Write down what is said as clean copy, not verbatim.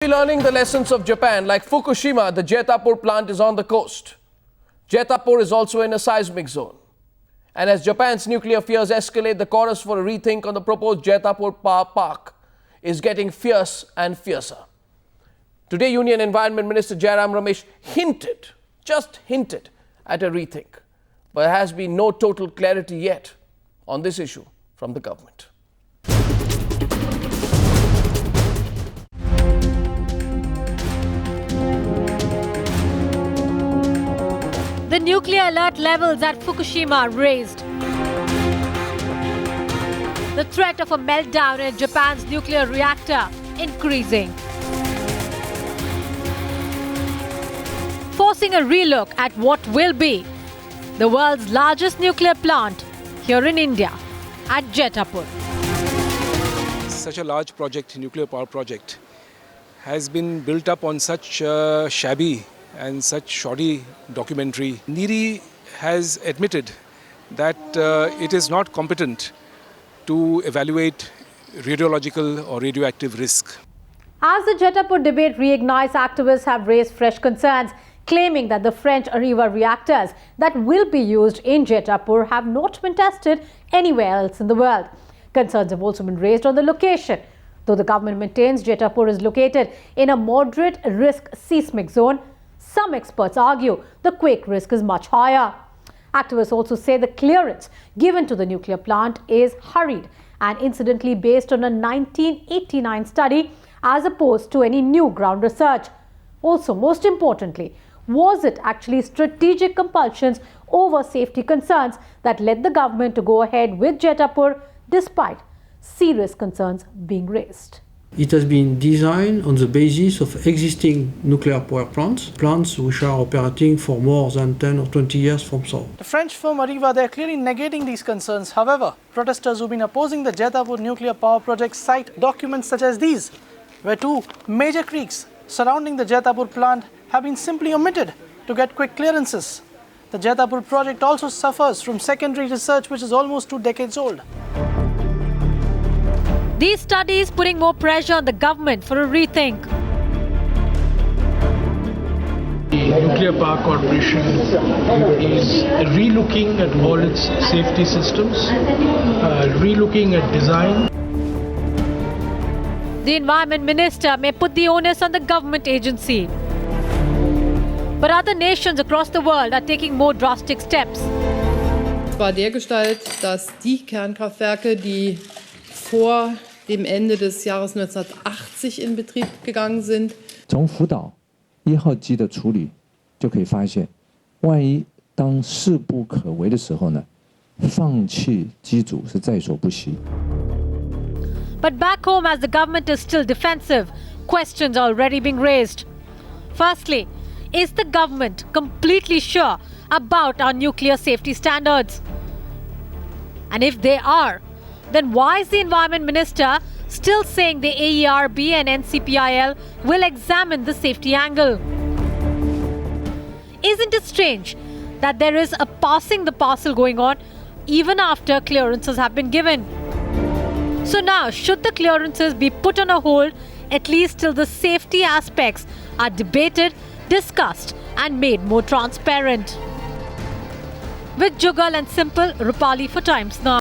Learning the lessons of Japan, like Fukushima, the Jetapur plant is on the coast. Jetapur is also in a seismic zone. And as Japan's nuclear fears escalate, the chorus for a rethink on the proposed Jetapur power park is getting fierce and fiercer. Today, Union Environment Minister Jairam Ramesh just hinted at a rethink. But there has been no total clarity yet on this issue from the government. The nuclear alert levels at Fukushima raised. The threat of a meltdown in Japan's nuclear reactor increasing. Forcing a relook at what will be the world's largest nuclear plant here in India at Jetapur. Such a large project, nuclear power project, has been built up on such shabby and such shoddy documentary. NEERI has admitted that it is not competent to evaluate radiological or radioactive risk. As the Jetapur debate reignites, activists have raised fresh concerns, claiming that the French Areva reactors that will be used in Jetapur have not been tested anywhere else in the world. Concerns have also been raised on the location. Though the government maintains Jetapur is located in a moderate risk seismic zone, some experts argue the quake risk is much higher. Activists also say the clearance given to the nuclear plant is hurried and incidentally based on a 1989 study as opposed to any new ground research. Also, most importantly, was it actually strategic compulsions over safety concerns that led the government to go ahead with Jetapur despite serious concerns being raised? It has been designed on the basis of existing nuclear power plants which are operating for more than 10 or 20 years from so. The French firm Areva, they are clearly negating these concerns. However, protesters who've been opposing the Jetapur nuclear power project cite documents such as these, where two major creeks surrounding the Jetapur plant have been simply omitted to get quick clearances. The Jetapur project also suffers from secondary research which is almost 2 decades old. These studies putting more pressure on the government for a rethink. The Nuclear Power Corporation is relooking at all its safety systems, relooking at design. The Environment Minister may put the onus on the government agency. But other nations across the world are taking more drastic steps. War dergestalt, dass die Kernkraftwerke, die vor dem Ende des Jahres 1980 in Betrieb gegangen sind. 从福岛1号机的处理就可以发现，万一当势不可为的时候呢，放弃机组是在所不惜。 But back home, as the government is still defensive, questions are already being raised. Firstly, is the government completely sure about our nuclear safety standards? And if they are, then why is the Environment Minister still saying the AERB and NCPIL will examine the safety angle? Isn't it strange that there is a passing the parcel going on even after clearances have been given? So now, should the clearances be put on a hold at least till the safety aspects are debated, discussed and made more transparent? With Jugal and Simple, Rupali for Times Now.